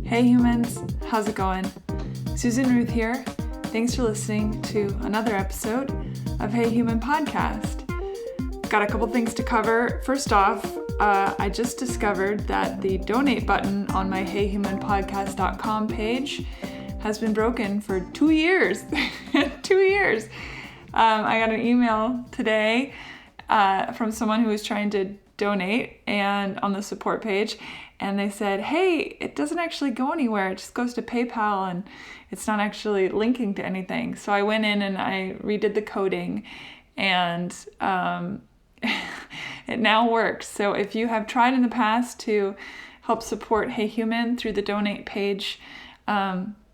Hey humans, how's it going? Susan Ruth here. Thanks for listening to another episode of Hey Human Podcast. Got a couple things to cover. First off, I just discovered that the donate button on my heyhumanpodcast.com page has been broken for 2 years. 2 years. I got an email today from someone who was trying to donate and on the support page, and they said, hey, it doesn't actually go anywhere. It just goes to PayPal and it's not actually linking to anything. So I went in and I redid the coding and it now works. So if you have tried in the past to help support Hey Human through the donate page,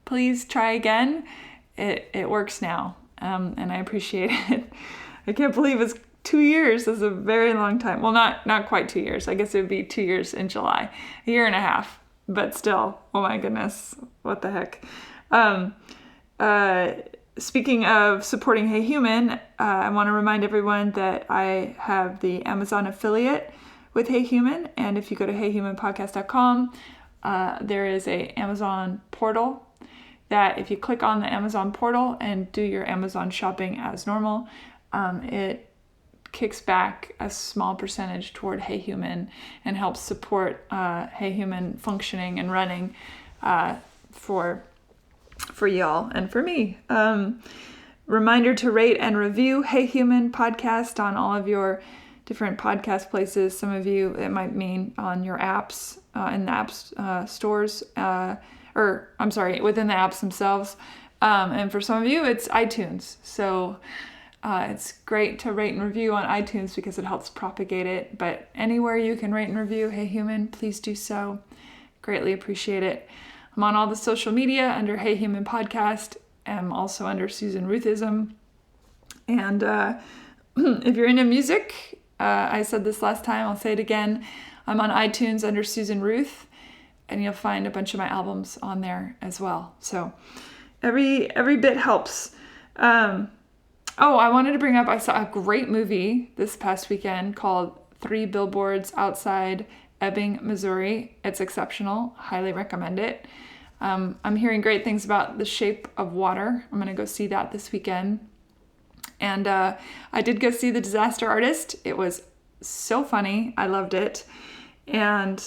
please try again. It works now, and I appreciate it. I can't believe it's 2 years. Is a very long time. Well, not quite 2 years. I guess it would be 2 years in July. A year and a half. But still, oh my goodness, what the heck. Speaking of supporting Hey Human, I want to remind everyone that I have the Amazon affiliate with Hey Human, and if you go to heyhumanpodcast.com, there is a Amazon portal that if you click on the Amazon portal and do your Amazon shopping as normal, it kicks back a small percentage toward Hey Human and helps support Hey Human functioning and running for y'all and for me. Reminder to rate and review Hey Human Podcast on all of your different podcast places. Some of you, it might mean on your apps, in the apps stores, within the apps themselves. And for some of you, it's iTunes. So it's great to rate and review on iTunes because it helps propagate it. But anywhere you can rate and review Hey Human, please do so. Greatly appreciate it. I'm on all the social media under Hey Human Podcast. I'm also under Susan Ruthism. And if you're into music, I said this last time, I'll say it again. I'm on iTunes under Susan Ruth, and you'll find a bunch of my albums on there as well. So every bit helps. I wanted to bring up, I saw a great movie this past weekend called 3 Billboards Outside Ebbing, Missouri. It's exceptional. Highly recommend it. I'm hearing great things about The Shape of Water. I'm going to go see that this weekend. And I did go see The Disaster Artist. It was so funny. I loved it. And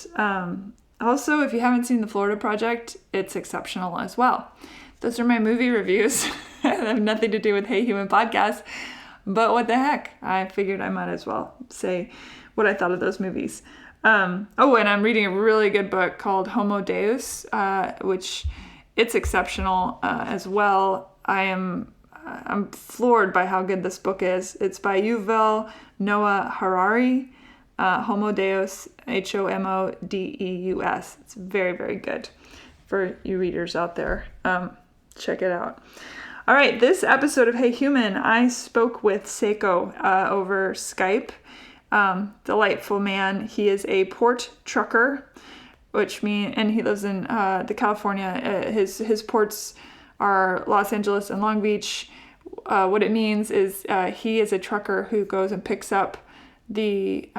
also, if you haven't seen The Florida Project, it's exceptional as well. Those are my movie reviews. They have nothing to do with Hey Human Podcast, but what the heck? I figured I might as well say what I thought of those movies. And I'm reading a really good book called Homo Deus, which it's exceptional as well. I'm floored by how good this book is. It's by Yuval Noah Harari, Homo Deus, Homodeus. It's very, very good for you readers out there. Check it out. All right, this episode of Hey Human, I spoke with Seko over Skype. Delightful man. He is a port trucker, and he lives in the California. His ports are Los Angeles and Long Beach. What it means is he is a trucker who goes and picks up the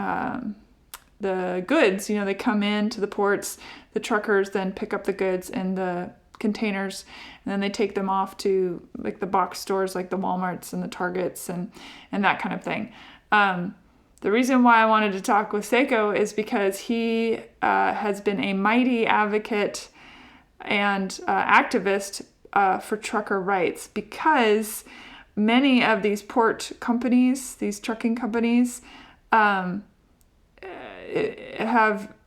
goods. You know, they come into the ports. The truckers then pick up the goods in the containers, and then they take them off to like the box stores like the Walmarts and the Targets and that kind of thing. The reason why I wanted to talk with Seko is because he has been a mighty advocate and activist for trucker rights, because many of these port companies, these trucking companies, have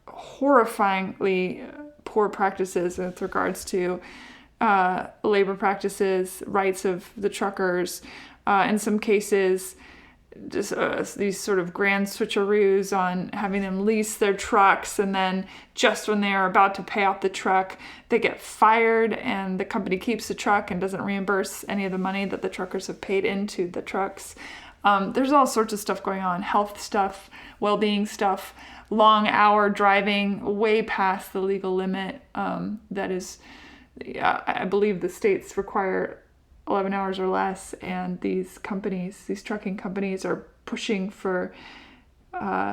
horrifyingly poor practices with regards to labor practices, rights of the truckers, in some cases, just these sort of grand switcheroos on having them lease their trucks, and then just when they are about to pay off the truck, they get fired and the company keeps the truck and doesn't reimburse any of the money that the truckers have paid into the trucks. There's all sorts of stuff going on, health stuff, well-being stuff, long hour driving way past the legal limit. That is, I believe the states require 11 hours or less, and these trucking companies are pushing for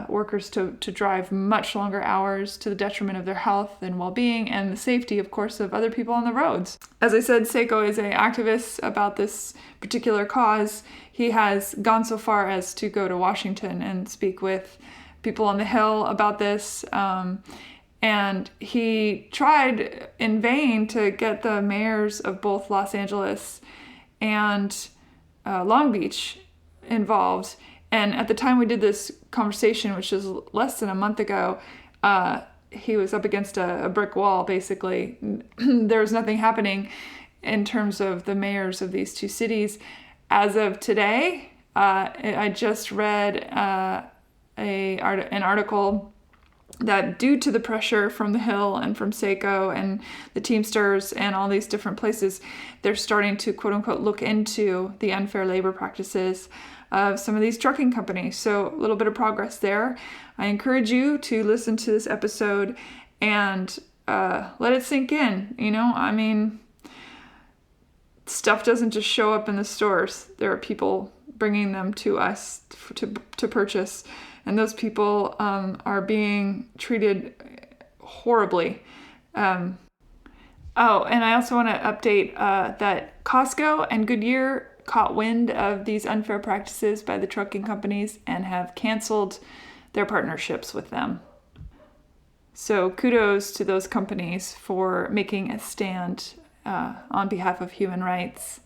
workers to drive much longer hours to the detriment of their health and well-being and the safety, of course, of other people on the roads. As I said, Seko is an activist about this particular cause. He has gone so far as to go to Washington and speak with people on the Hill about this. And he tried in vain to get the mayors of both Los Angeles and Long Beach involved. And at the time we did this conversation, which was less than a month ago, he was up against a brick wall, basically. There was nothing happening in terms of the mayors of these two cities. As of today, I just read an article that due to the pressure from the Hill and from Seko and the Teamsters and all these different places, they're starting to, quote unquote, look into the unfair labor practices of some of these trucking companies. So a little bit of progress there. I encourage you to listen to this episode and let it sink in. I mean, stuff doesn't just show up in the stores. There are people bringing them to us to purchase. And those people are being treated horribly. And I also want to update that Costco and Goodyear caught wind of these unfair practices by the trucking companies and have canceled their partnerships with them. So kudos to those companies for making a stand on behalf of human rights.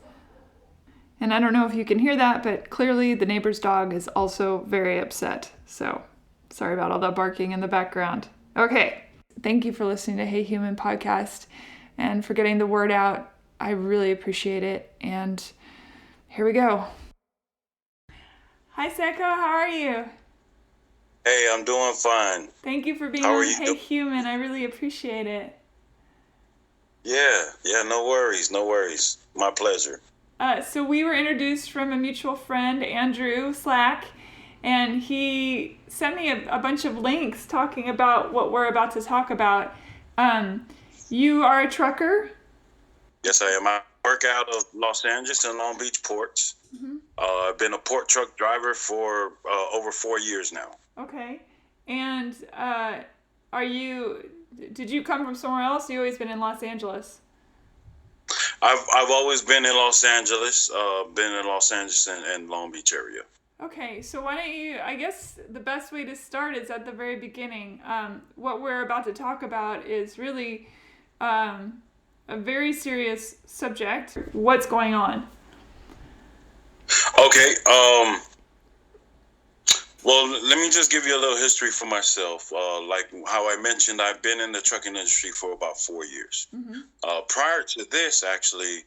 And I don't know if you can hear that, but clearly the neighbor's dog is also very upset. So sorry about all that barking in the background. Okay, thank you for listening to Hey Human podcast and for getting the word out. I really appreciate it. And here we go. Hi, Seko. How are you? Hey, I'm doing fine. Thank you for being on Hey Human. I really appreciate it. Yeah, no worries. My pleasure. So we were introduced from a mutual friend, Andrew Slack, and he sent me a bunch of links talking about what we're about to talk about. You are a trucker? Yes, I am. I work out of Los Angeles and Long Beach ports. Mm-hmm. I've been a port truck driver for over 4 years now. Okay. And did you come from somewhere else? You always been in Los Angeles? I've always been in Los Angeles, and Long Beach area. Okay, so why don't you, I guess the best way to start is at the very beginning. What we're about to talk about is really a very serious subject. What's going on? Okay, well, let me just give you a little history for myself. Like how I mentioned, I've been in the trucking industry for about 4 years. Mm-hmm. Prior to this, actually,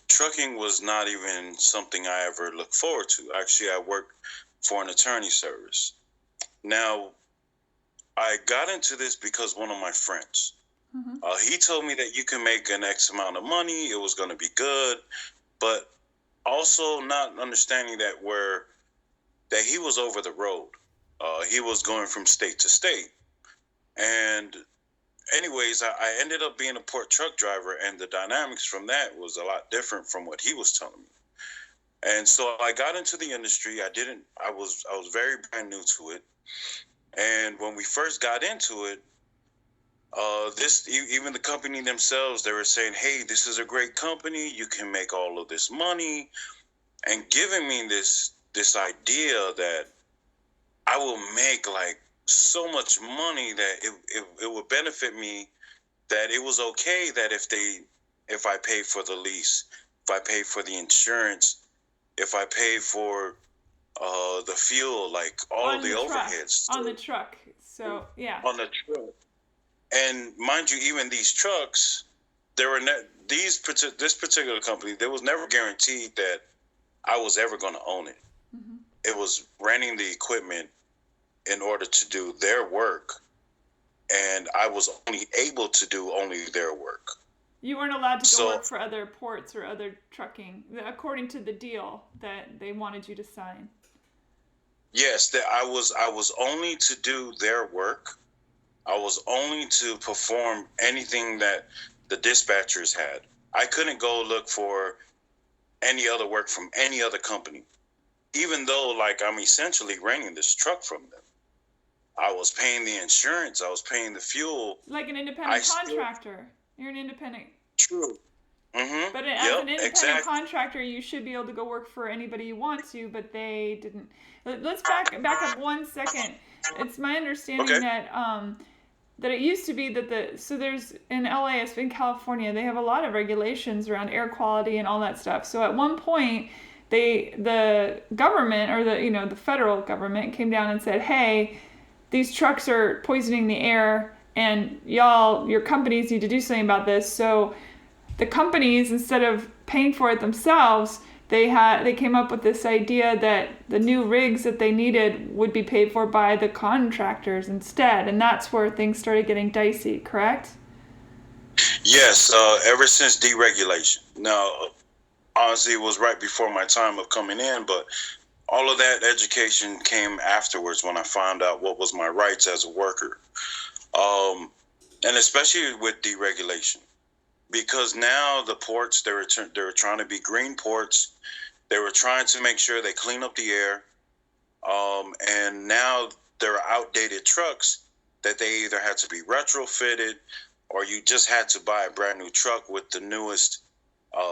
trucking was not even something I ever looked forward to. Actually, I worked for an attorney service. Now, I got into this because one of my friends, mm-hmm. He told me that you can make an X amount of money. It was going to be good, but also not understanding that he was over the road. He was going from state to state. And anyways, I ended up being a port truck driver, and the dynamics from that was a lot different from what he was telling me. And so I got into the industry. I was very brand new to it. And when we first got into it, even the company themselves, they were saying, hey, this is a great company. You can make all of this money, and giving me this idea that I will make like so much money that it would benefit me, that it was okay that if I pay for the lease, if I pay for the insurance, if I pay for the fuel, like all the overheads. On the truck. So, yeah. On the truck. And mind you, even these trucks, this particular company, there was never guaranteed that I was ever going to own it. Mm-hmm. It was renting the equipment in order to do their work, and I was only able to do only their work. You weren't allowed to go work for other ports or other trucking, according to the deal that they wanted you to sign. Yes, that I was only to do their work. I was only to perform anything that the dispatchers had. I couldn't go look for any other work from any other company. even though like I'm essentially renting this truck from them, I was paying the insurance, I was paying the fuel. Like an independent contractor. You're an independent. True. Mm-hmm. But as an independent contractor, you should be able to go work for anybody you want to, but they didn't. Let's back up 1 second. It's my understanding that it used to be that so there's in LA, it's in California, they have a lot of regulations around air quality and all that stuff. So at one point, the government or the federal government came down and said, hey, these trucks are poisoning the air, and your companies need to do something about this. So the companies, instead of paying for it themselves, they came up with this idea that the new rigs that they needed would be paid for by the contractors instead, and that's where things started getting dicey, correct? Yes, ever since deregulation. Now, honestly, it was right before my time of coming in, but all of that education came afterwards when I found out what was my rights as a worker, and especially with deregulation. Because now the ports, they were trying to be green ports. They were trying to make sure they clean up the air. And now there are outdated trucks that they either had to be retrofitted or you just had to buy a brand new truck with the newest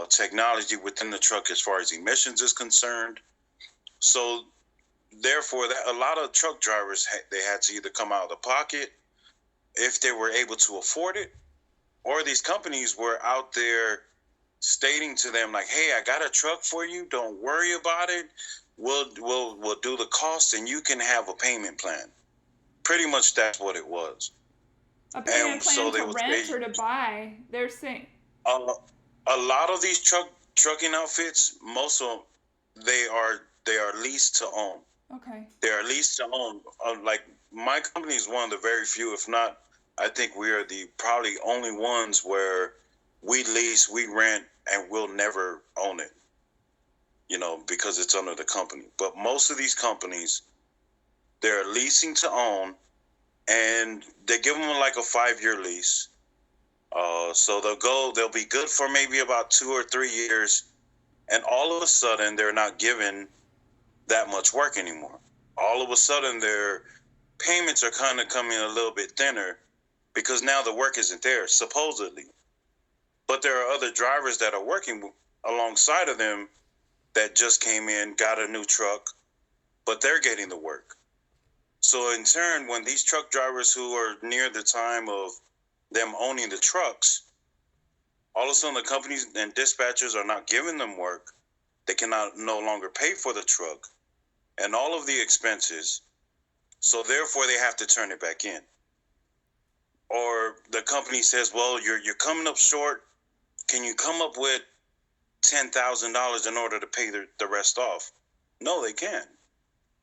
technology within the truck as far as emissions is concerned. So therefore, a lot of truck drivers, they had to either come out of the pocket if they were able to afford it, or these companies were out there stating to them like, hey, I got a truck for you. Don't worry about it. We'll do the cost and you can have a payment plan. Pretty much that's what it was. A payment plan to rent or to buy. They're saying a lot of these trucking outfits, most of them, they are leased to own. Okay. They are leased to own. Like my company is one of the very few, if not, I think we are the probably only ones where we lease, we rent, and we'll never own it, because it's under the company. But most of these companies, they're leasing to own, and they give them like a 5-year lease. So they'll be good for maybe about 2 or 3 years, and all of a sudden they're not given that much work anymore. All of a sudden their payments are kind of coming a little bit thinner, because now the work isn't there, supposedly. But there are other drivers that are working alongside of them that just came in, got a new truck, but they're getting the work. So in turn, when these truck drivers who are near the time of them owning the trucks, all of a sudden the companies and dispatchers are not giving them work. They cannot no longer pay for the truck and all of the expenses. So therefore they have to turn it back in. Or the company says, well, you're coming up short. Can you come up with $10,000 in order to pay the rest off? No, they can't.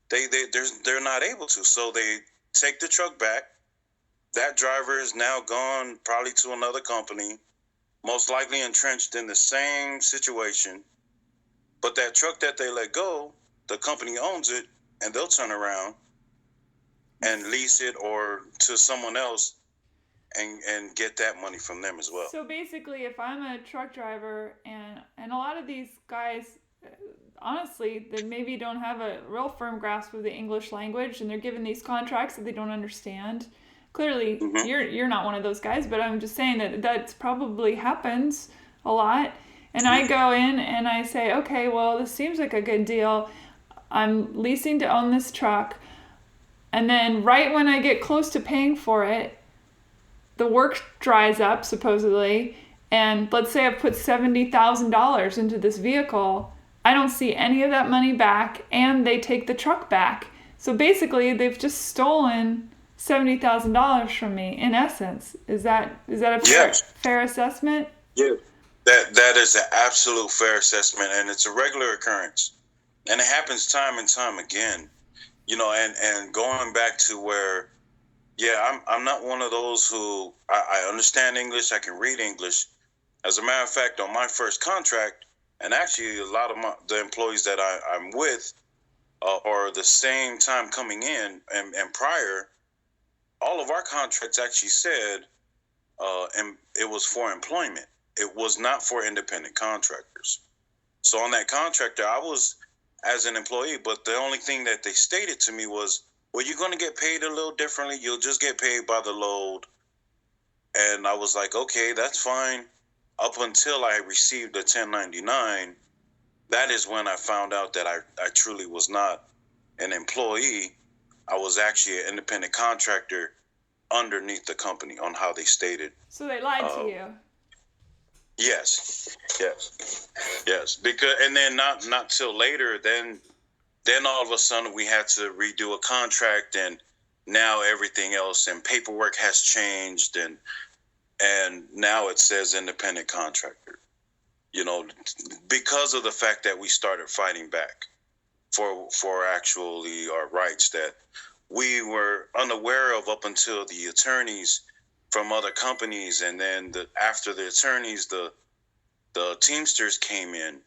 They're not able to. So they take the truck back. That driver is now gone probably to another company, most likely entrenched in the same situation. But that truck that they let go, the company owns it, and they'll turn around and lease it or to someone else and get that money from them as well. So basically, if I'm a truck driver and a lot of these guys, honestly, they maybe don't have a real firm grasp of the English language, and they're given these contracts that they don't understand. Clearly, you're not one of those guys, but I'm just saying that probably happens a lot. And I go in and I say, okay, well, this seems like a good deal. I'm leasing to own this truck. And then right when I get close to paying for it, the work dries up, supposedly, and let's say I've put $70,000 into this vehicle. I don't see any of that money back, and they take the truck back. So basically, they've just stolen $70,000 from me, in essence. Is that a fair assessment? Yeah, that is an absolute fair assessment, and it's a regular occurrence. And it happens time and time again. And going back to where, I'm not one of those who, I understand English, I can read English. As a matter of fact, on my first contract, and actually a lot of the employees that I'm with are the same time coming in and prior, all of our contracts actually said, and it was for employment. It was not for independent contractors. So on that contractor, I was as an employee. But the only thing that they stated to me was, well, you're going to get paid a little differently. You'll just get paid by the load. And I was like, okay, that's fine. Up until I received the 1099, that is when I found out that I truly was not an employee. I was actually an independent contractor underneath the company on how they stated. So they lied to you. Yes. Because, and then not till later, then all of a sudden we had to redo a contract, and now everything else and paperwork has changed, and now it says independent contractor. You know, because of the fact that we started fighting back for actually our rights that we were unaware of up until the attorneys from other companies, and then after the attorneys, the Teamsters came in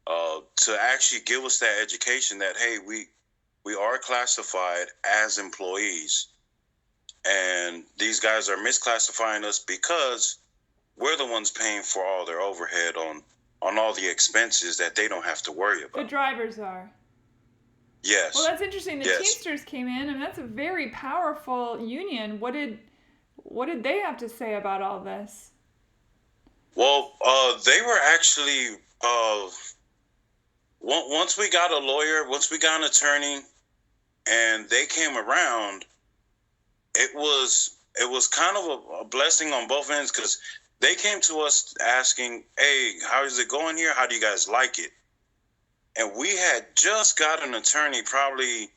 to actually give us that education that, hey, we are classified as employees, and these guys are misclassifying us because we're the ones paying for all their overhead on all the expenses that they don't have to worry about. The drivers are. Yes. Well, that's interesting. The yes. Teamsters came in, and that's a very powerful union. What did they have to say about all this? Well, they were actually once we got a lawyer, once we got an attorney, and they came around, it was kind of a blessing on both ends, because they came to us asking, hey, how is it going here? How do you guys like it? And we had just got an attorney probably,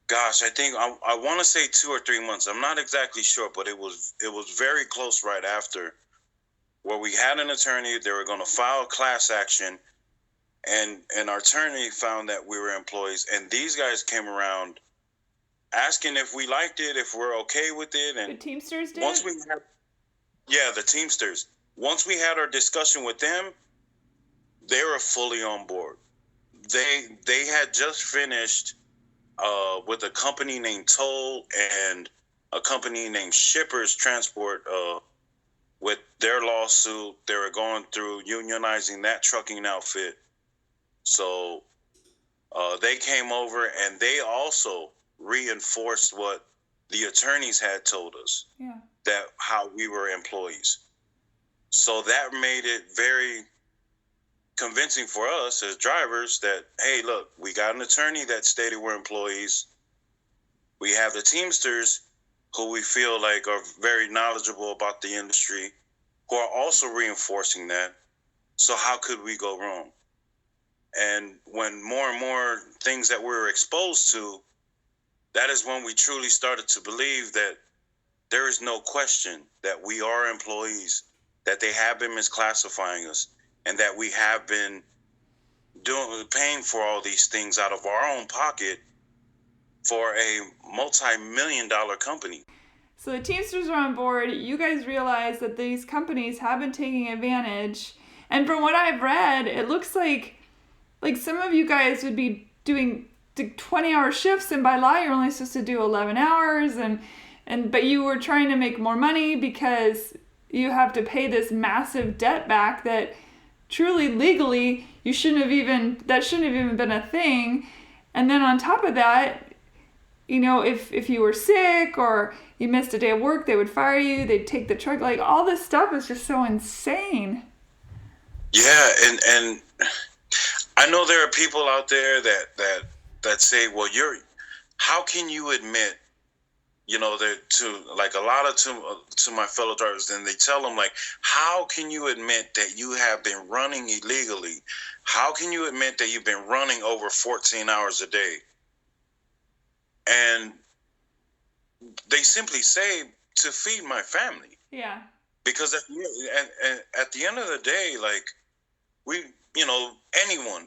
gosh, I think I want to say 2 or 3 months. I'm not exactly sure, but it was very close right after, where we had an attorney. They were going to file class action, and our attorney found that we were employees. And these guys came around asking if we liked it, if we're okay with it. And the Teamsters did? The Teamsters. Once we had our discussion with them, they were fully on board. They had just finished with a company named Toll and a company named Shippers Transport with their lawsuit. They were going through unionizing that trucking outfit. So they came over, and they also reinforced what the attorneys had told us, that how we were employees. So that made it very convincing for us as drivers that, hey, look, we got an attorney that stated we're employees. We have the Teamsters, who we feel like are very knowledgeable about the industry, who are also reinforcing that. So how could we go wrong? And when more and more things that we were exposed to, that is when we truly started to believe that there is no question that we are employees, that they have been misclassifying us, and that we have been paying for all these things out of our own pocket for a multi-million-dollar company. So the Teamsters are on board. You guys realize that these companies have been taking advantage. And from what I've read, it looks like some of you guys would be doing 20-hour shifts, and by law you're only supposed to do 11 hours, but you were trying to make more money because you have to pay this massive debt back that truly legally that shouldn't have even been a thing. And then on top of that, if you were sick or you missed a day of work, they would fire you, they'd take the truck. Like, all this stuff is just so insane. Yeah, and I know there are people out there that say, well, how can you admit, that to my fellow drivers, and they tell them, like, how can you admit that you have been running illegally? How can you admit that you've been running over 14 hours a day? And they simply say, to feed my family. Yeah. Because at the end of the day, like,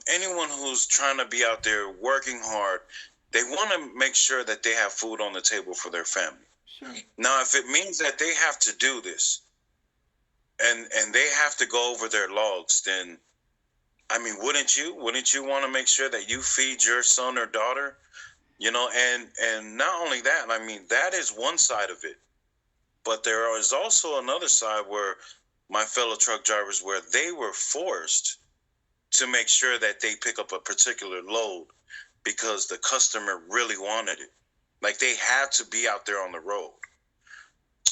anyone who's trying to be out there working hard, they want to make sure that they have food on the table for their family. Sure. Now, if it means that they have to do this and they have to go over their logs, then, wouldn't you want to make sure that you feed your son or daughter? And not only that, that is one side of it. But there is also another side where my fellow truck drivers, where they were forced to make sure that they pick up a particular load because the customer really wanted it. Like, they had to be out there on the road.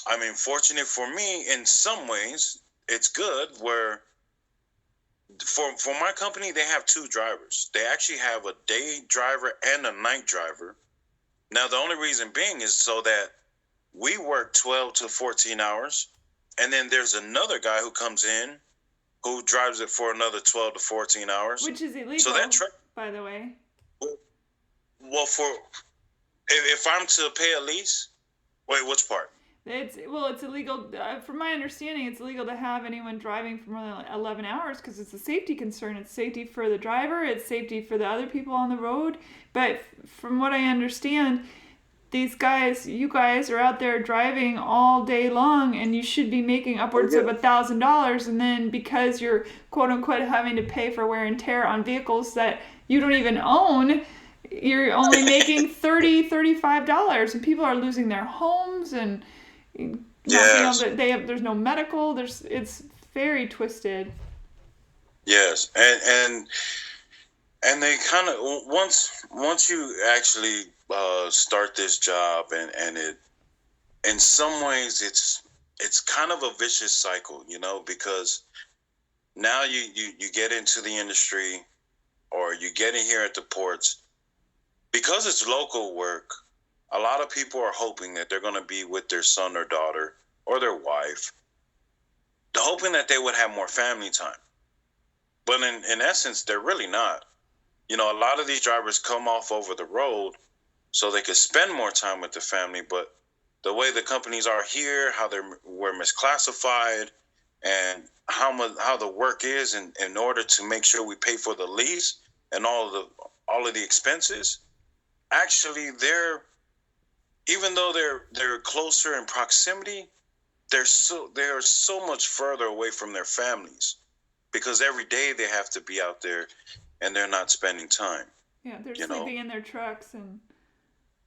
I mean, fortunate for me, in some ways, it's good where for my company, they have two drivers. They actually have a day driver and a night driver. Now, the only reason being is so that we work 12 to 14 hours, and then there's another guy who comes in who drives it for another 12 to 14 hours. Which is illegal, so that by the way. Well, if I'm to pay a lease, wait, which part? It's illegal. From my understanding, it's illegal to have anyone driving for more than 11 hours because it's a safety concern. It's safety for the driver. It's safety for the other people on the road. But from what I understand, you guys are out there driving all day long, and you should be making upwards of $1,000. And then because you're quote unquote having to pay for wear and tear on vehicles that you don't even own, you're only making $35, and people are losing their homes and there's no medical. It's very twisted. Yes, and they kind of once you actually start this job, and it, in some ways, it's kind of a vicious cycle, because now you get into the industry, or you get in here at the ports. Because it's local work, a lot of people are hoping that they're going to be with their son or daughter or their wife, hoping that they would have more family time. But in essence, they're really not. A lot of these drivers come off over the road so they could spend more time with the family. But the way the companies are here, how we're misclassified, and how the work is in order to make sure we pay for the lease and all of the expenses, actually, even though they're closer in proximity, they're so much further away from their families, because every day they have to be out there and they're not spending time. Yeah, they're sleeping in their trucks and.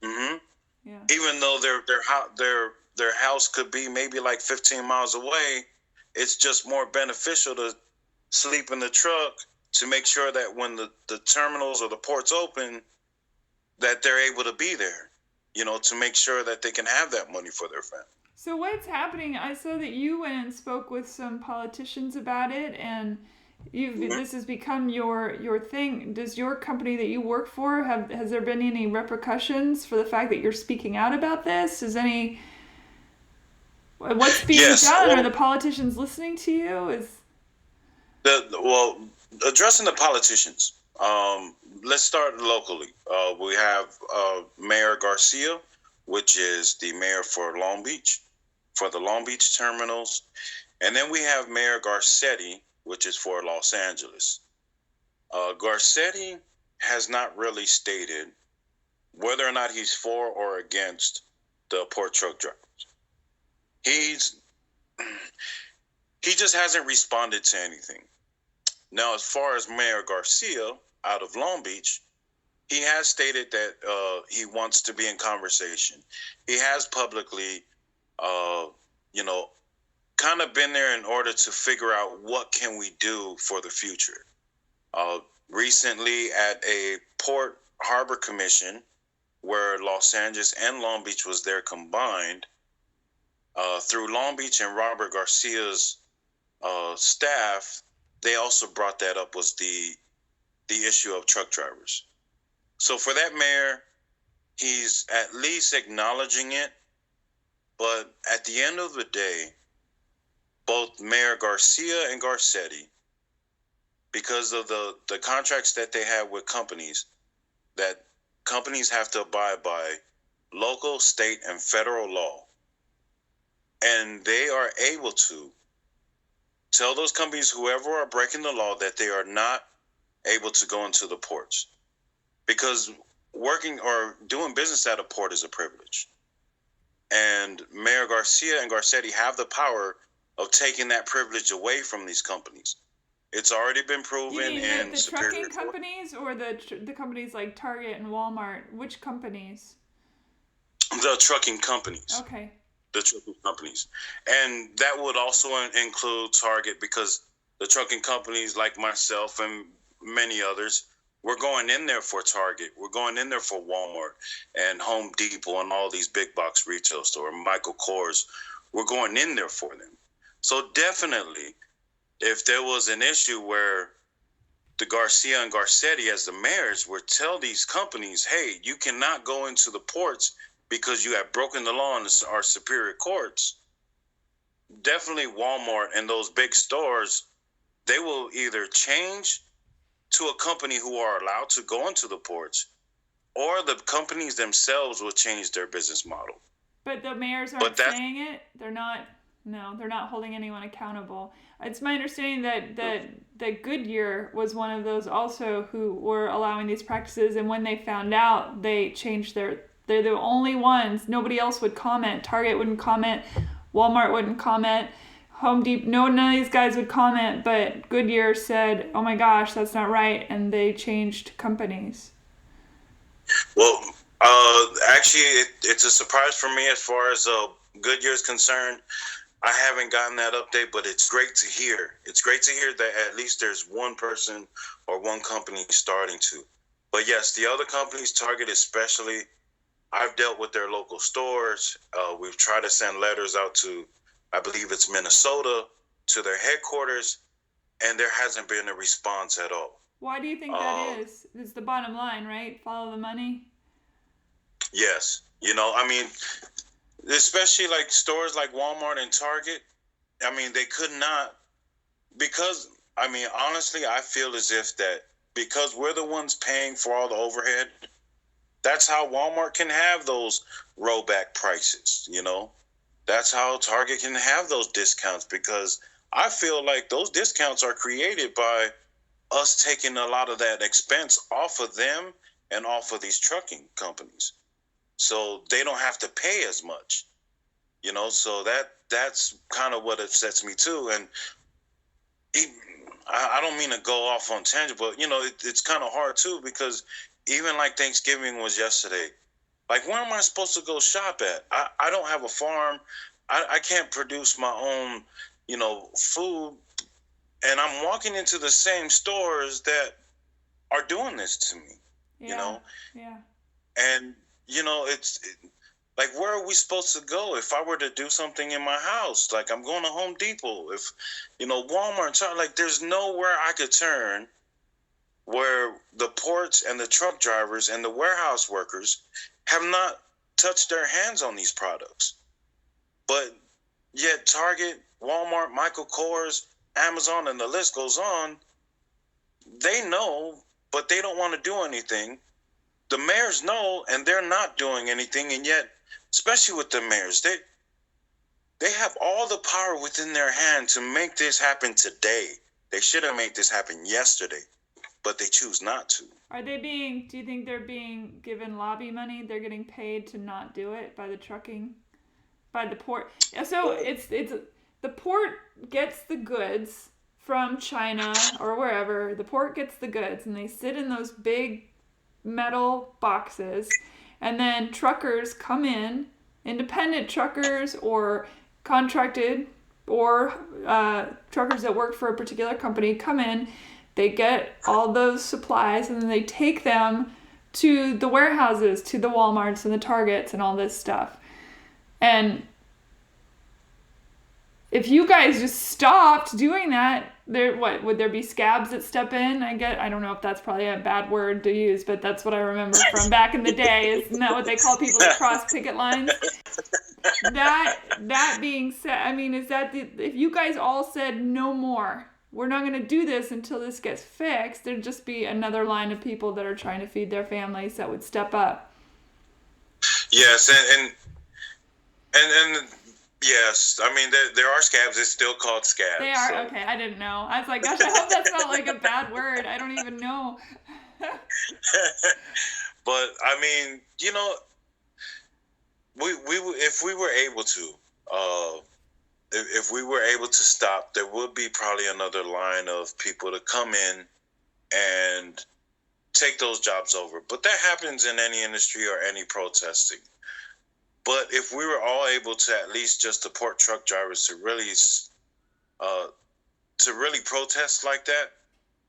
Mm-hmm. Yeah. Even though their house could be maybe like 15 miles away, it's just more beneficial to sleep in the truck to make sure that when the terminals or the ports open, that they're able to be there, to make sure that they can have that money for their family. So what's happening? I saw that you went and spoke with some politicians about it, and this has become your thing. Does your company that you work for has there been any repercussions for the fact that you're speaking out about this? What's being done? Well, are the politicians listening to you? Addressing the politicians. Let's start locally. We have Mayor Garcia, which is the mayor for Long Beach, for the Long Beach terminals. And then we have Mayor Garcetti, which is for Los Angeles. Garcetti has not really stated whether or not he's for or against the port truck drivers. He just hasn't responded to anything. Now, as far as Mayor Garcia out of Long Beach, he has stated that he wants to be in conversation. He has publicly, kind of been there in order to figure out what can we do for the future. Recently at a Port Harbor Commission where Los Angeles and Long Beach was there combined, through Long Beach and Robert Garcia's staff, they also brought that up, was the issue of truck drivers. So for that mayor, he's at least acknowledging it. But at the end of the day, both Mayor Garcia and Garcetti, because of the contracts that they have with companies, that companies have to abide by local, state, and federal law. And they are able to tell those companies, whoever are breaking the law, that they are not able to go into the ports. Because working or doing business at a port is a privilege. And Mayor Garcia and Garcetti have the power of taking that privilege away from these companies. It's already been proven in the trucking companies, or the companies like Target and Walmart? Which companies? The trucking companies. Okay. The trucking companies. And that would also include Target, because the trucking companies like myself and many others. We're going in there for Target. We're going in there for Walmart and Home Depot and all these big box retail stores, Michael Kors. We're going in there for them. So definitely, if there was an issue where the Garcia and Garcetti as the mayors would tell these companies, hey, you cannot go into the ports because you have broken the law in our superior courts, definitely Walmart and those big stores, they will either change to a company who are allowed to go into the ports, or the companies themselves will change their business model. But the mayors aren't saying it. They're not. No, they're not holding anyone accountable. It's my understanding that Goodyear was one of those also who were allowing these practices, and when they found out, they changed they're the only ones. Nobody else would comment. Target wouldn't comment. Walmart wouldn't comment. Home Depot, none of these guys would comment, but Goodyear said, oh my gosh, that's not right, and they changed companies. Well, actually, it's a surprise for me as far as Goodyear is concerned. I haven't gotten that update, but it's great to hear. It's great to hear that at least there's one person or one company starting to. But yes, the other companies, Target especially, I've dealt with their local stores. We've tried to send letters out to, I believe it's Minnesota, to their headquarters, and there hasn't been a response at all. Why do you think that is? It's the bottom line, right? Follow the money? Yes. I mean, especially like stores like Walmart and Target, I mean, they could not, because, I mean, honestly, I feel as if that because we're the ones paying for all the overhead, that's how Walmart can have those rollback prices, That's how Target can have those discounts, because I feel like those discounts are created by us taking a lot of that expense off of them and off of these trucking companies. So they don't have to pay as much, so that's kind of what upsets me too. And I don't mean to go off on tangent, but it's kind of hard too, because even like Thanksgiving was yesterday. Like, where am I supposed to go shop at? I don't have a farm. I can't produce my own, food. And I'm walking into the same stores that are doing this to me, Yeah. And, it's like, where are we supposed to go? If I were to do something in my house, like I'm going to Home Depot, if, Walmart, like there's nowhere I could turn where the ports and the truck drivers and the warehouse workers have not touched their hands on these products. But yet Target, Walmart, Michael Kors, Amazon, and the list goes on, they know, but they don't want to do anything. The mayors know, and they're not doing anything. And yet, especially with the mayors, they have all the power within their hand to make this happen today. They should have made this happen yesterday, but they choose not to. Do you think they're being given lobby money? They're getting paid to not do it by the port. So it's the port gets the goods from China or wherever. The port gets the goods, and they sit in those big metal boxes, and then truckers come in, independent truckers or contracted or truckers that work for a particular company come in. They get all those supplies, and then they take them to the warehouses, to the Walmarts and the Targets and all this stuff. And if you guys just stopped doing that, would there be scabs that step in? I don't know if that's probably a bad word to use, but that's what I remember from back in the day. Isn't that what they call people that cross picket lines? That being said, I mean, if you guys all said no more, we're not going to do this until this gets fixed, there'd just be another line of people that are trying to feed their families that would step up. Yes, and yes, I mean, there are scabs. It's still called scabs. They are? So. Okay, I didn't know. I was like, gosh, I hope that's not like a bad word. I don't even know. But, I mean, if we were able to, if we were able to stop, there would be probably another line of people to come in and take those jobs over. But that happens in any industry or any protesting. But if we were all able to at least just support truck drivers to really protest like that,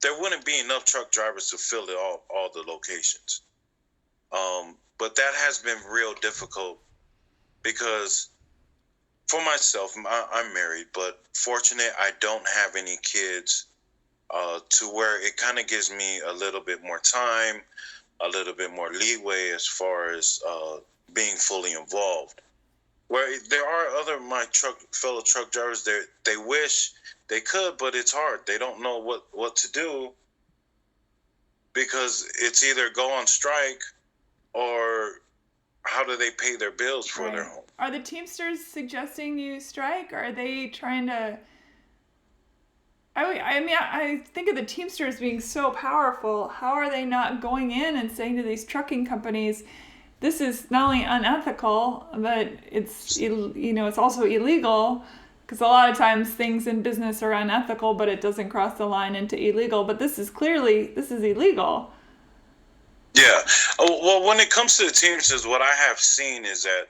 there wouldn't be enough truck drivers to fill all the locations. But that has been real difficult because for myself, I'm married, but fortunate I don't have any kids, to where it kind of gives me a little bit more time, a little bit more leeway as far as being fully involved. Where there are other fellow truck drivers, they wish they could, but it's hard. They don't know what to do because it's either go on strike or how do they pay their bills for their home? Are the Teamsters suggesting you strike? Or are they trying to... I mean, I think of the Teamsters being so powerful. How are they not going in and saying to these trucking companies, this is not only unethical, but it's, it's also illegal? Because a lot of times things in business are unethical, but it doesn't cross the line into illegal. But this is illegal. Yeah. Well, when it comes to the Teamsters, what I have seen is that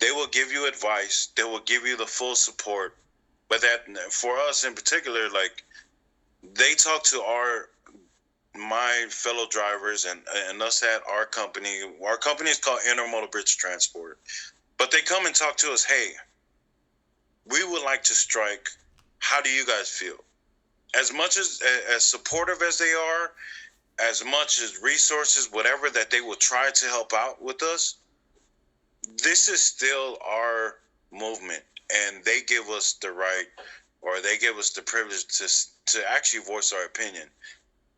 they will give you advice. They will give you the full support. But that, for us in particular, like, they talk to my fellow drivers and us at our company. Our company is called Intermodal Bridge Transport. But they come and talk to us, hey, we would like to strike. How do you guys feel? As much as supportive as they are, as much as resources, whatever that they will try to help out with us, this is still our movement, and they give us the right, or they give us the privilege to actually voice our opinion.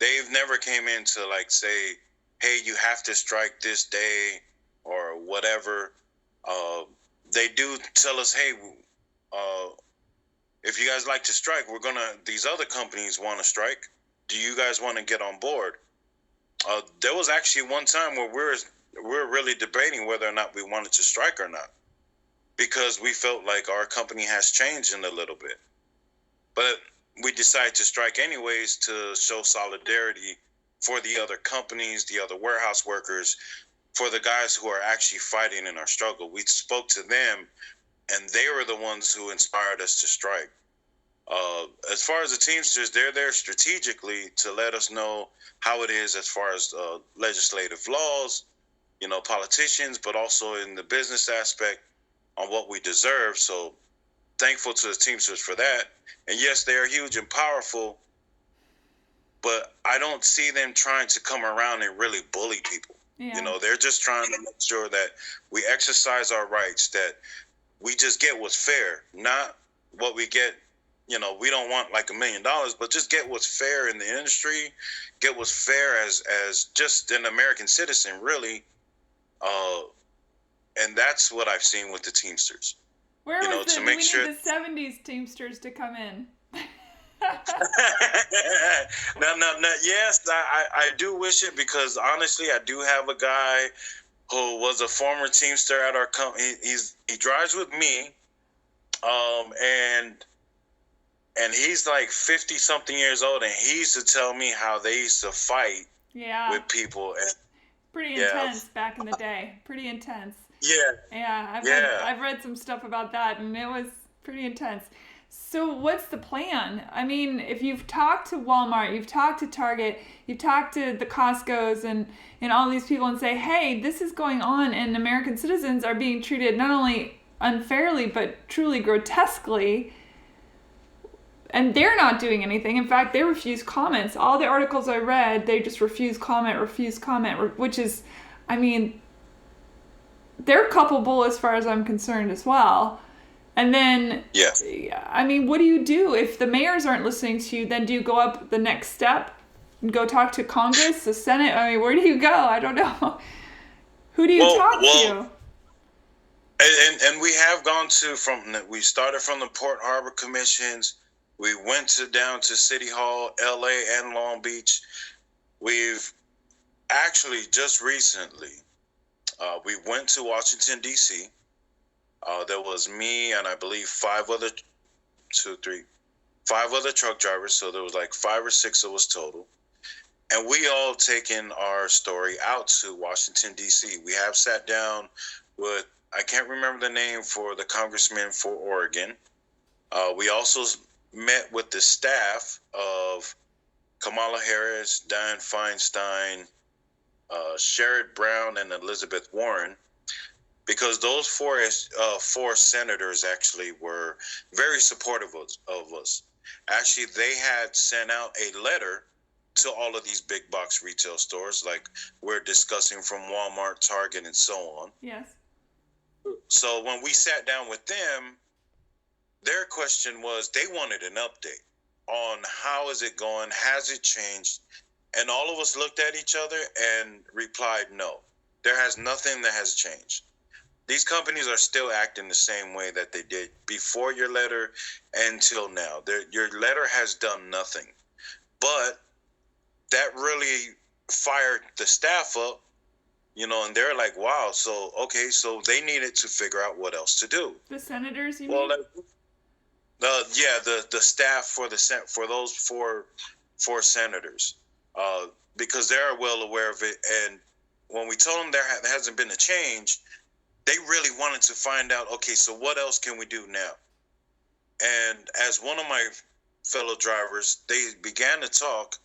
They've never came in to like say, hey, you have to strike this day or whatever. They do tell us, hey, if you guys like to strike, these other companies want to strike. Do you guys want to get on board? There was actually one time where we're really debating whether or not we wanted to strike or not, because we felt like our company has changed in a little bit. But we decided to strike anyways to show solidarity for the other companies, the other warehouse workers, for the guys who are actually fighting in our struggle. We spoke to them, and they were the ones who inspired us to strike. As far as the Teamsters, they're there strategically to let us know how it is as far as legislative laws, politicians, but also in the business aspect on what we deserve. So thankful to the Teamsters for that. And yes, they are huge and powerful, but I don't see them trying to come around and really bully people. Yeah. They're just trying to make sure that we exercise our rights, that we just get what's fair, not what we get. We don't want like $1 million, but just get what's fair in the industry, get what's fair as just an American citizen, really. And that's what I've seen with the Teamsters. Where was we need the 70s Teamsters to come in. No, yes, I do wish it, because honestly, I do have a guy who was a former Teamster at our company. He drives with me, and he's like 50 something years old, and he used to tell me how they used to fight with people. And pretty intense back in the day. Pretty intense. Yeah. I've read some stuff about that, and it was pretty intense. So what's the plan? I mean, if you've talked to Walmart, you've talked to Target, you've talked to the Costco's and all these people and say, hey, this is going on, and American citizens are being treated not only unfairly, but truly grotesquely. And they're not doing anything. In fact, they refuse comments. All the articles I read, they just refuse comment, which is, I mean, they're culpable as far as I'm concerned as well. And then, I mean, what do you do? If the mayors aren't listening to you, then do you go up the next step and go talk to Congress, the Senate? I mean, where do you go? I don't know. Who do you talk to? And we have gone we started from the Port Harbor Commissions. We went down to City Hall, LA, and Long Beach. We've actually just recently, we went to Washington, D.C. There was me and I believe five other truck drivers. So there was like 5 or 6 of us total. And we all taken our story out to Washington, D.C. We have sat down with, I can't remember the name for the congressman for Oregon. We also met with the staff of Kamala Harris, Dianne Feinstein, Sherrod Brown, and Elizabeth Warren, because those four senators actually were very supportive of us. Actually, they had sent out a letter to all of these big box retail stores, like we're discussing, from Walmart, Target, and so on. Yes. So when we sat down with them, their question was they wanted an update on how is it going, has it changed? And all of us looked at each other and replied, no, there has nothing that has changed. These companies are still acting the same way that they did before your letter until now. Your letter has done nothing. But that really fired the staff up, and they're like, wow, so they needed to figure out what else to do. The senators, you mean? The staff for those four senators, because they're well aware of it. And when we told them there hasn't been a change, they really wanted to find out, okay, so what else can we do now? And as one of my fellow drivers, they began to talk.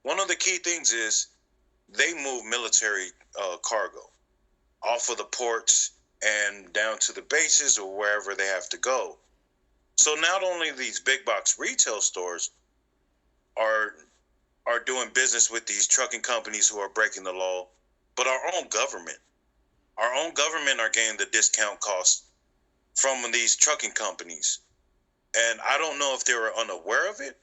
One of the key things is they move military cargo off of the ports and down to the bases or wherever they have to go. So not only these big box retail stores are doing business with these trucking companies who are breaking the law, but our own government are getting the discount costs from these trucking companies. And I don't know if they were unaware of it,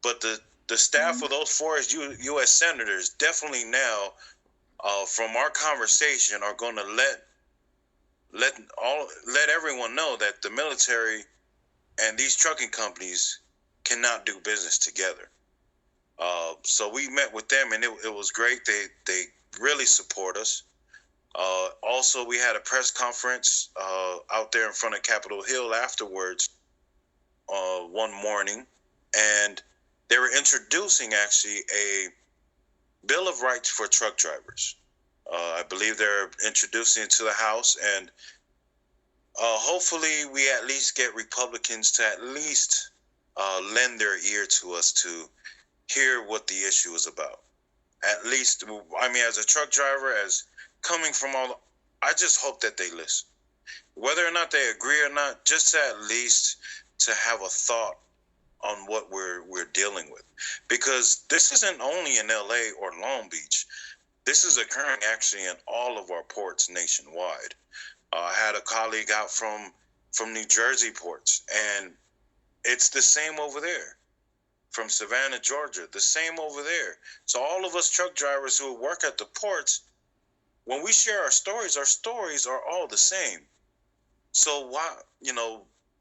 but the staff of those four U.S. senators definitely now, from our conversation, are going to let everyone know that the military and these trucking companies cannot do business together. So we met with them, and it was great. They really support us. Also, we had a press conference out there in front of Capitol Hill afterwards one morning, and they were introducing actually a Bill of Rights for truck drivers. I believe they're introducing it to the House, and hopefully we at least get Republicans to at least lend their ear to us to hear what the issue is about. At least, I mean, as a truck driver, as coming from I just hope that they listen. Whether or not they agree or not, just at least to have a thought on what we're dealing with. Because this isn't only in LA or Long Beach. This is occurring actually in all of our ports nationwide. I had a colleague out from New Jersey ports, and it's the same over there. From Savannah, Georgia, the same over there. So all of us truck drivers who work at the ports, when we share our stories are all the same. So why,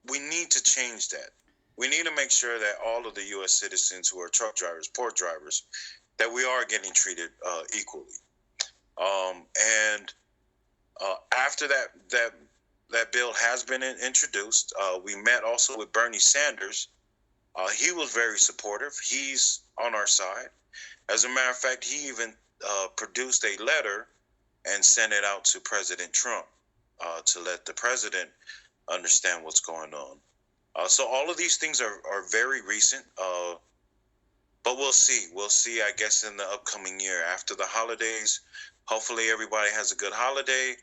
we need to change that. We need to make sure that all of the U.S. citizens who are truck drivers, port drivers, that we are getting treated equally. After that bill has been introduced, we met also with Bernie Sanders. He was very supportive. He's on our side. As a matter of fact, he even produced a letter and sent it out to President Trump to let the president understand what's going on. So all of these things are very recent, but we'll see. We'll see, I guess, in the upcoming year after the holidays. Hopefully everybody has a good holiday,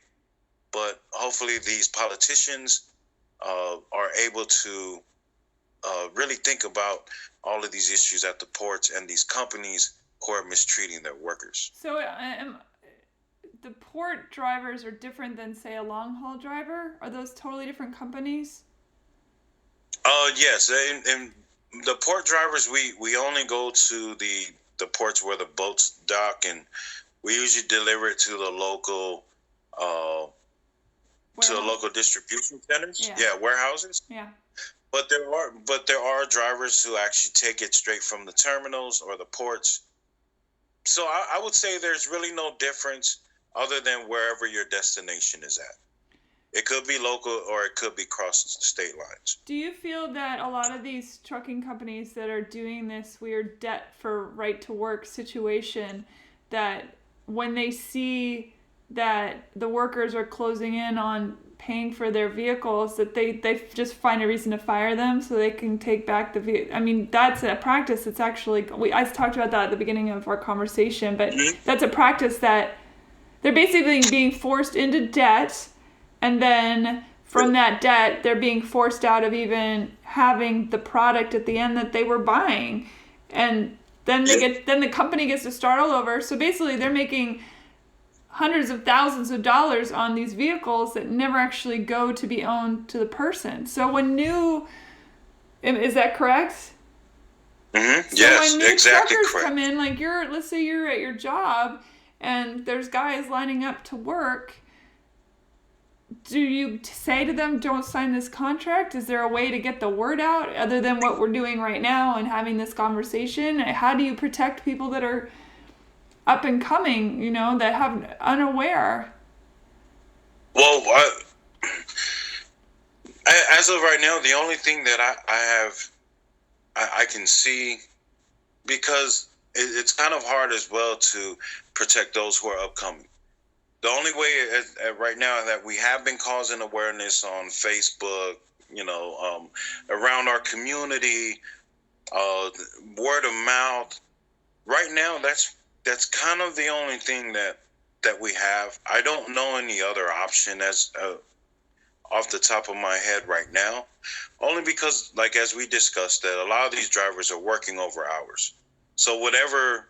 but hopefully these politicians are able to really think about all of these issues at the ports and these companies who are mistreating their workers. So the port drivers are different than, say, a long-haul driver? Are those totally different companies? Yes. In the port drivers, we only go to the ports where the boats dock, and we usually deliver it to the local distribution centers. Yeah, warehouses. Yeah. But there are drivers who actually take it straight from the terminals or the ports. So I would say there's really no difference other than wherever your destination is at. It could be local or it could be cross state lines. Do you feel that a lot of these trucking companies that are doing this weird debt for right to work situation, that when they see that the workers are closing in on paying for their vehicles, that they just find a reason to fire them so they can take back the vehicle. I mean, that's a practice. It's actually, I talked about that at the beginning of our conversation, but that's a practice that they're basically being forced into debt, and then from that debt, they're being forced out of even having the product at the end that they were buying. And then then the company gets to start all over. So basically they're making hundreds of thousands of dollars on these vehicles that never actually go to be owned to the person. So is that correct? Mm-hmm. So yes, when new exactly truckers correct. come in, like let's say you're at your job and there's guys lining up to work, do you say to them, don't sign this contract? Is there a way to get the word out other than what we're doing right now and having this conversation? How do you protect people that are up and coming, that have unaware? Well, as of right now, the only thing that I can see, because it's kind of hard as well to protect those who are upcoming. The only way right now that we have been causing awareness on Facebook, around our community, word of mouth. Right now, that's kind of the only thing that we have. I don't know any other option as off the top of my head right now, only because, like as we discussed, that a lot of these drivers are working over hours. So whatever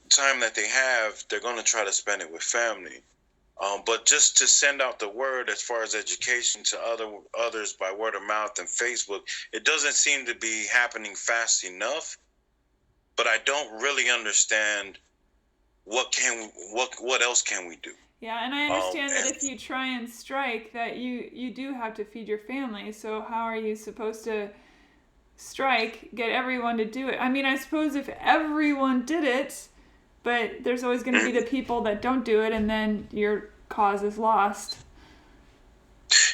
time that they have, they're going to try to spend it with family. But just to send out the word as far as education to others by word of mouth and Facebook, it doesn't seem to be happening fast enough. But I don't really understand what else can we do? Yeah, and I understand that if you try and strike, that you do have to feed your family. So how are you supposed to strike, get everyone to do it? I mean, I suppose if everyone did it, but there's always going to be the people that don't do it, and then your cause is lost.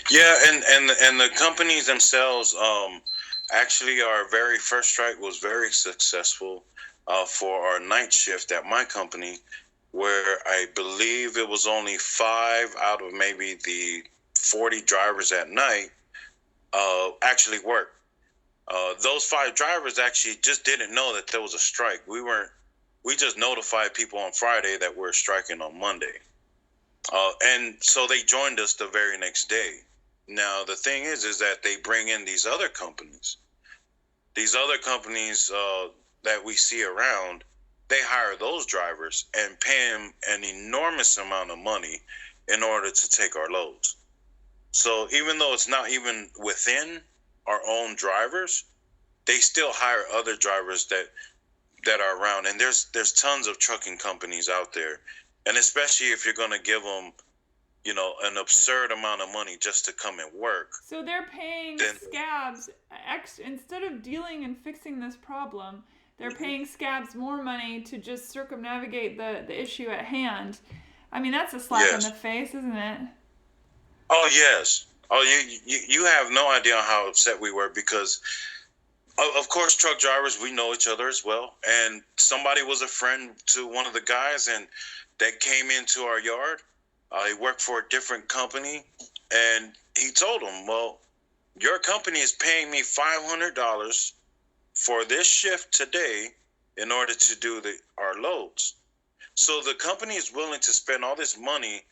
Yeah, and the companies themselves, actually, our very first strike was very successful for our night shift at my company, where I believe it was only 5 out of maybe the 40 drivers at night actually worked. Those 5 drivers actually just didn't know that there was a strike. We just notified people on Friday that we're striking on Monday. And so they joined us the very next day. Now, the thing is that they bring in these other companies. These other companies that we see around, they hire those drivers and pay them an enormous amount of money in order to take our loads. So even though it's not even within our own drivers, they still hire other drivers that are around. And there's tons of trucking companies out there. And especially if you're going to give them, an absurd amount of money just to come and work. So they're paying scabs instead of dealing and fixing this problem, they're paying scabs more money to just circumnavigate the issue at hand. I mean, that's a slap in the face, isn't it? Oh, yes. Oh, you have no idea how upset we were because, of course, truck drivers, we know each other as well. And somebody was a friend to one of the guys and that came into our yard. He worked for a different company, and he told him, well, your company is paying me $500 for this shift today in order to do our loads. So the company is willing to spend all this money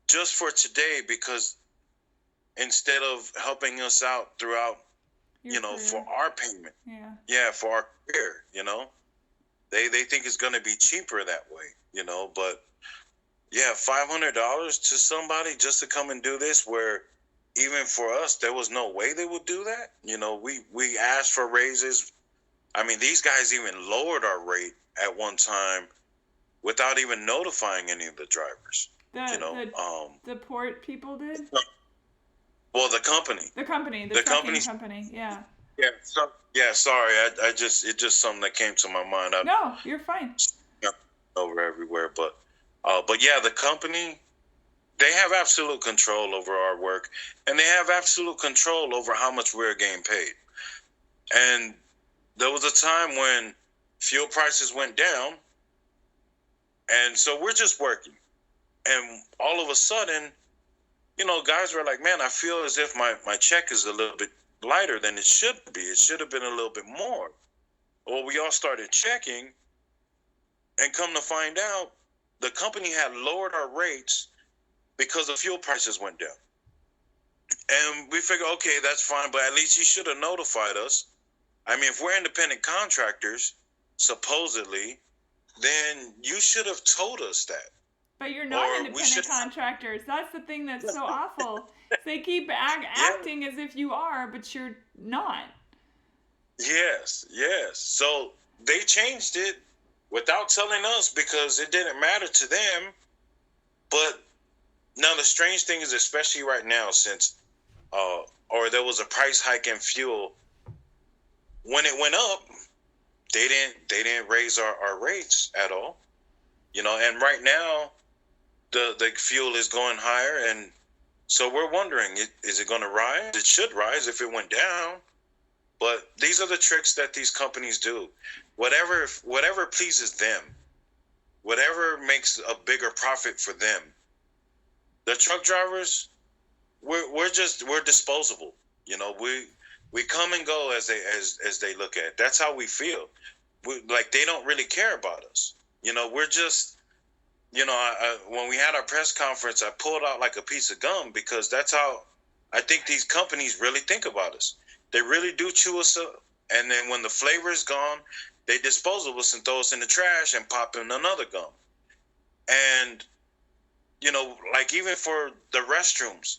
just for today because instead of helping us out throughout, for our payment. Yeah, for our career, They think it's going to be cheaper that way, but yeah, $500 to somebody just to come and do this, where even for us, there was no way they would do that. We asked for raises. I mean, these guys even lowered our rate at one time without even notifying any of the drivers. The port people did? Well, the company. The trucking company, yeah. Yeah, sorry. It's just something that came to my mind. No, you're fine. Over everywhere, but yeah, the company, they have absolute control over our work, and they have absolute control over how much we're getting paid. And there was a time when fuel prices went down, and so we're just working. And all of a sudden, guys were like, man, I feel as if my check is a little bit lighter than it should be. It should have been a little bit more. Well, we all started checking, and come to find out, the company had lowered our rates because the fuel prices went down. And we figured, okay, that's fine, but at least you should have notified us. I mean, if we're independent contractors, supposedly, then you should have told us that. But you're not independent contractors. That's the thing that's so awful. They keep acting as if you are, but you're not. Yes. So they changed it without telling us because it didn't matter to them. But now the strange thing is, especially right now, since or there was a price hike in fuel, when it went up, they didn't raise our rates at all. And right now the fuel is going higher, and so we're wondering, is it going to rise? It should rise if it went down. But these are the tricks that these companies do. Whatever pleases them, whatever makes a bigger profit for them. The truck drivers, we're disposable. We come and go as they look at it. That's how we feel. Like they don't really care about us. We're just, when we had our press conference, I pulled out like a piece of gum because that's how I think these companies really think about us. They really do chew us up. And then when the flavor is gone, they dispose of us and throw us in the trash and pop in another gum. And, like even for the restrooms,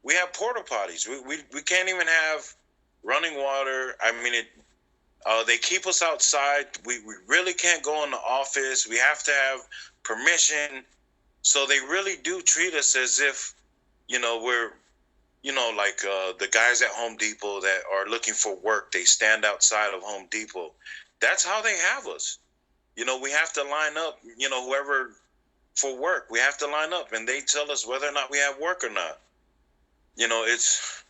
we have porta potties. We can't even have running water. I mean, they keep us outside. We really can't go in the office. We have to have permission. So they really do treat us as if, we're, like the guys at Home Depot that are looking for work, they stand outside of Home Depot. That's how they have us. We have to line up, whoever for work, we have to line up and they tell us whether or not we have work or not. It's.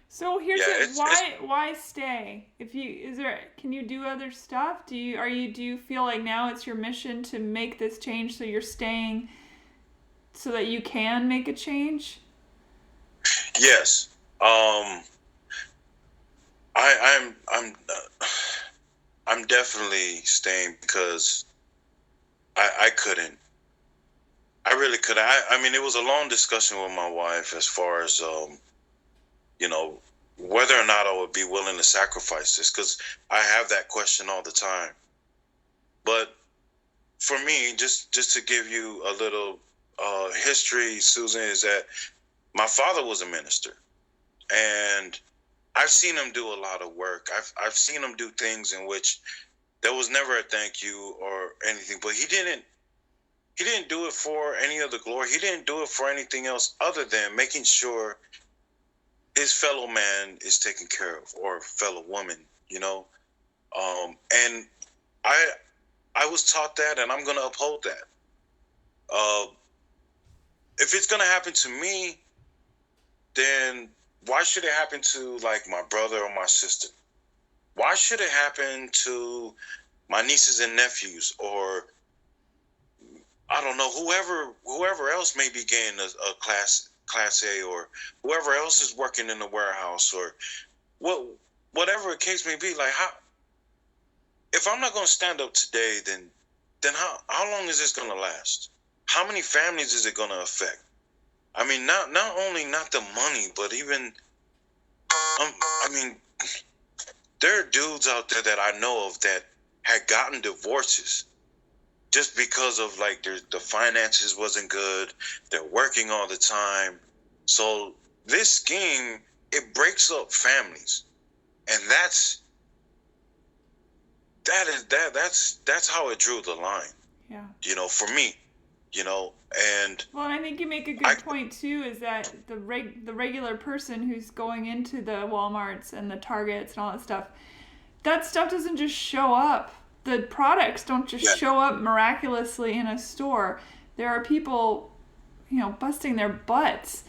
So here's why stay? Can you do other stuff? Do you feel like now it's your mission to make this change, so you're staying so that you can make a change? Yes. I'm definitely staying because I couldn't. I really couldn't. I mean, it was a long discussion with my wife as far as whether or not I would be willing to sacrifice this, because I have that question all the time. But for me, just to give you a little history, Susan, is that my father was a minister, and I've seen him do a lot of work. I've seen him do things in which there was never a thank you or anything, but he didn't do it for any of the glory. He didn't do it for anything else other than making sure his fellow man is taken care of, or fellow woman, and I was taught that, and I'm going to uphold that. If it's going to happen to me, then why should it happen to like my brother or my sister? Why should it happen to my nieces and nephews, or I don't know, whoever else may be getting a class A, or whoever else is working in the warehouse, or whatever the case may be. Like, how, if I'm not going to stand up today, then how long is this going to last? How many families is it going to affect? I mean, not only not the money, but even, I mean, there are dudes out there that I know of that had gotten divorces just because of like the finances wasn't good. They're working all the time. So this scheme, it breaks up families, and that's how it drew the line. Yeah. For me, and. Well, I think you make a good point too. Is that the regular person who's going into the Walmarts and the Targets and all that stuff doesn't just show up. The products don't just show up miraculously in a store. There are people, busting their butts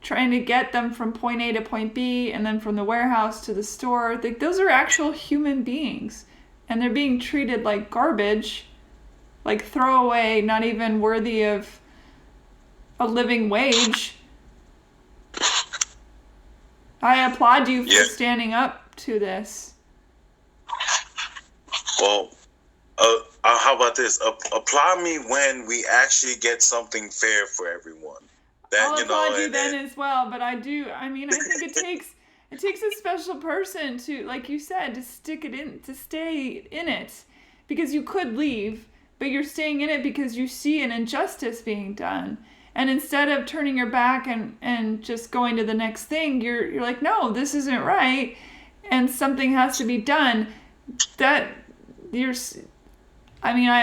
trying to get them from point A to point B, and then from the warehouse to the store. Those are actual human beings, and they're being treated like garbage, like throwaway, not even worthy of a living wage. I applaud you for standing up to this. Well, how about this? Applaud me when we actually get something fair for everyone. I'll applaud you then as well, but I think it takes a special person to, like you said, to stay in it, because you could leave, but you're staying in it because you see an injustice being done. And instead of turning your back and just going to the next thing, you're like, no, this isn't right, and something has to be done. I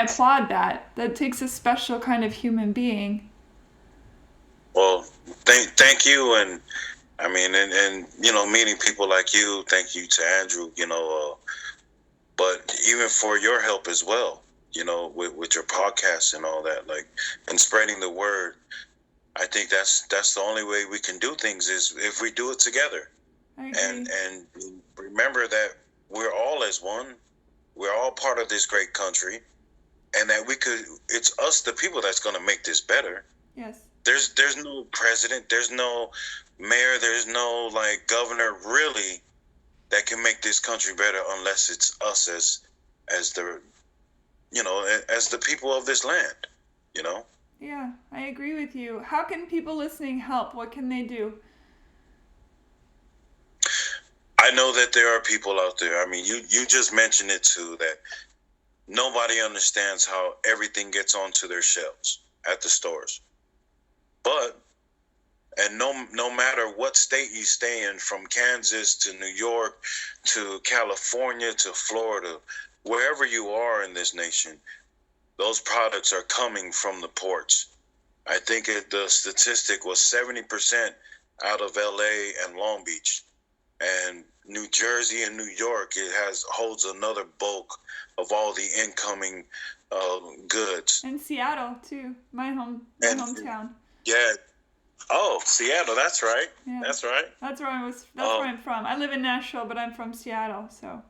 applaud that. That takes a special kind of human being. Well, thank you, and meeting people like you. Thank you to Andrew. But even for your help as well. With your podcast and all that, and spreading the word. I think that's the only way we can do things is if we do it together. I agree. And remember that we're all as one. We're all part of this great country, and that it's us, the people, that's going to make this better. Yes. There's no president, there's no mayor, there's no governor really that can make this country better unless it's us as the people of this land, Yeah, I agree with you. How can people listening help? What can they do? I know that there are people out there. I mean, you just mentioned it too, that nobody understands how everything gets onto their shelves at the stores. And no matter what state you stay in, from Kansas to New York to California to Florida, wherever you are in this nation, those products are coming from the ports. I think the statistic was 70% out of LA and Long Beach, and New Jersey and New York, holds another bulk of all the incoming goods. And Seattle too, my hometown. Yeah. Oh, Seattle. That's right. Yeah. That's right. That's where I'm from. I live in Nashville, but I'm from Seattle, so.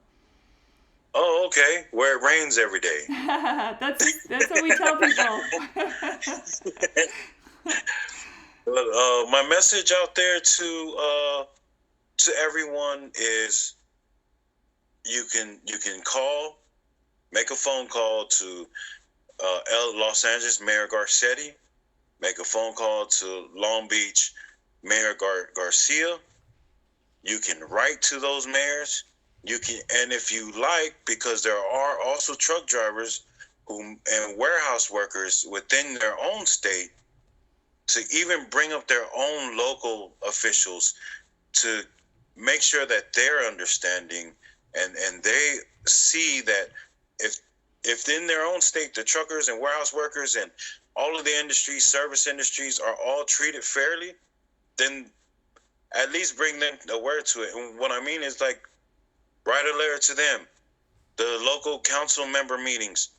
Oh, okay. Where it rains every day. That's what we tell people. My message out there to everyone is you can call, make a phone call to Los Angeles Mayor Garcetti, make a phone call to Long Beach Mayor Garcia. You can write to those mayors. You can, and if you like, because there are also truck drivers and warehouse workers within their own state, to even bring up their own local officials to make sure that they're understanding and they see that if in their own state the truckers and warehouse workers and all of the industries, service industries, are all treated fairly, then at least bring them the word to it. And what I mean is, write a letter to them. The local council member meetings,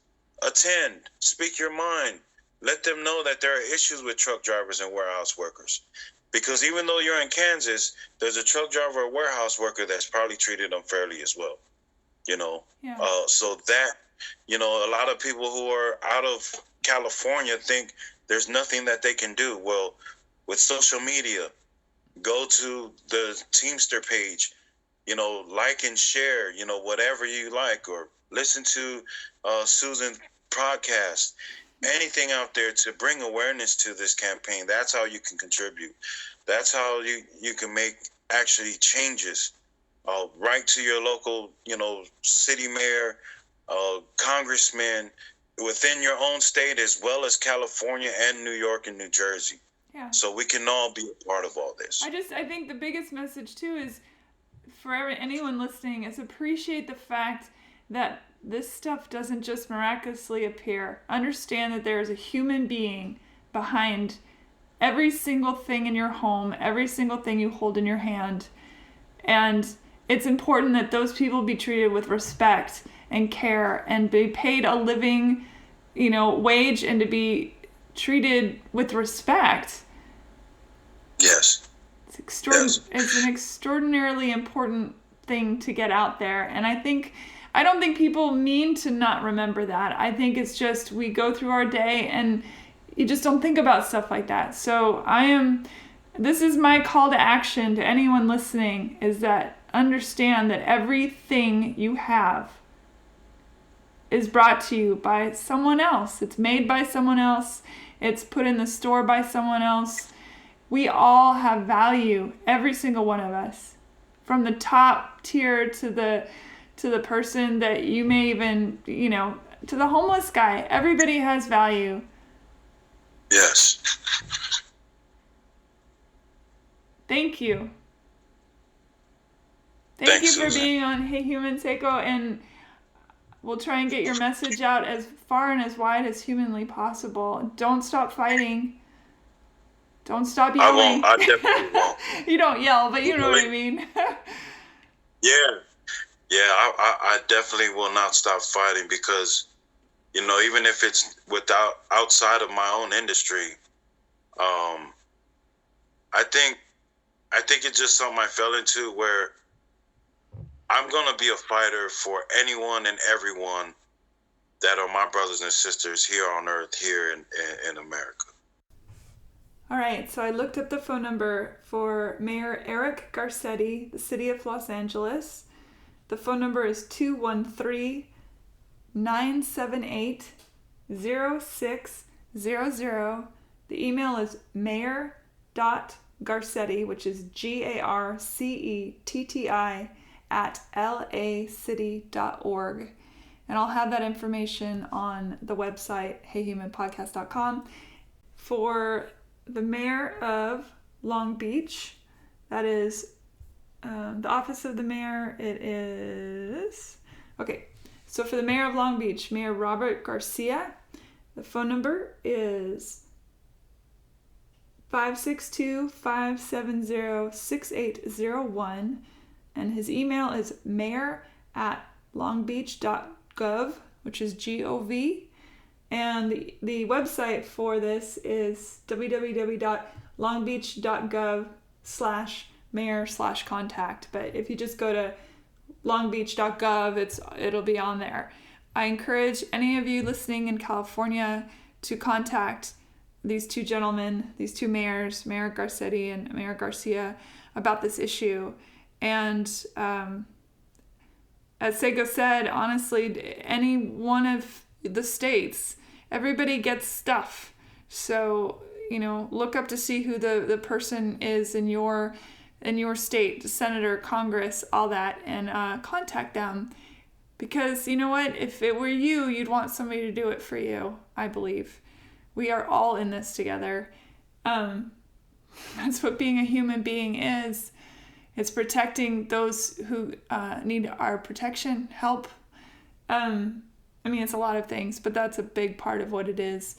attend, speak your mind. Let them know that there are issues with truck drivers and warehouse workers. Because even though you're in Kansas, there's a truck driver or warehouse worker that's probably treated unfairly as well. Yeah. So that, a lot of people who are out of California think there's nothing that they can do. Well, with social media, go to the Teamster page, like and share, whatever you like, or listen to Susan's podcast, anything out there to bring awareness to this campaign. That's how you can contribute. That's how you can make actually changes. Write to your local, city mayor, congressman within your own state, as well as California and New York and New Jersey. Yeah. So we can all be a part of all this. I think the biggest message too is, for anyone listening, is appreciate the fact that this stuff doesn't just miraculously appear. Understand that there is a human being behind every single thing in your home, every single thing you hold in your hand. And it's important that those people be treated with respect and care and be paid a living, wage, and to be treated with respect. Yes. It's an extraordinarily important thing to get out there. And I don't think people mean to not remember that. I think it's just we go through our day and, you just don't think about stuff like that. So this is my call to action to anyone listening, is that understand that everything you have is brought to you by someone else. It's made by someone else. It's put in the store by someone else. We all have value, every single one of us. From the top tier to the person that you may even, to the homeless guy. Everybody has value. Yes. Thank you. Thank Thanks, you for Susan. being on Hey Human, Seko, and we'll try and get your message out as far and as wide as humanly possible. Don't stop fighting. Don't stop yelling. I won't. I definitely won't. You don't yell, but you know what I mean. Yeah, I definitely will not stop fighting, because, even if it's outside of my own industry, I think it's just something I fell into, where I'm gonna be a fighter for anyone and everyone that are my brothers and sisters here on earth, here in America. All right, so I looked up the phone number for Mayor Eric Garcetti, the city of Los Angeles. The phone number is 213-978-0600. The email is mayor.garcetti, which is GARCETTI @lacity.org. And I'll have that information on the website, heyhumanpodcast.com. For the mayor of Long Beach, that is the office of the mayor, it is... Okay, so for the mayor of Long Beach, Mayor Robert Garcia, the phone number is 562-570-6801, and his email is mayor@longbeach.gov, which is GOV. And the website for this is www.longbeach.gov/mayor/contact. But if you just go to longbeach.gov, it'll be on there. I encourage any of you listening in California to contact these two gentlemen, these two mayors, Mayor Garcetti and Mayor Garcia, about this issue. And as Seko said, honestly, any one of the states, everybody gets stuff. So, look up to see who the person is in your state, senator, Congress, all that, and contact them. Because you know what? If it were you, you'd want somebody to do it for you, I believe. We are all in this together. That's what being a human being is. It's protecting those who need our protection, help. It's a lot of things, but that's a big part of what it is.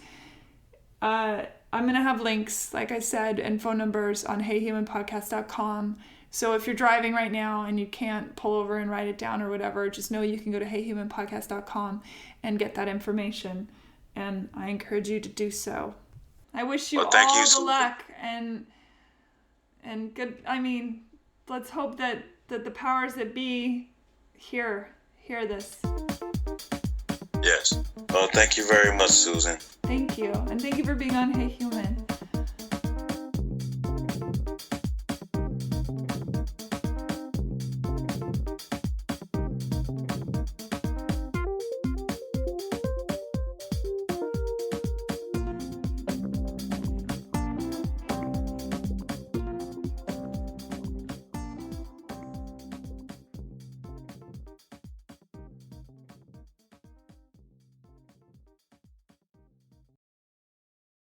I'm going to have links, like I said, and phone numbers on heyhumanpodcast.com. So if you're driving right now and you can't pull over and write it down or whatever, just know you can go to heyhumanpodcast.com and get that information. And I encourage you to do so. I wish you all the luck and good. Let's hope that the powers that be hear this. Yes. Well, thank you very much, Susan. Thank you. And thank you for being on Hey Human.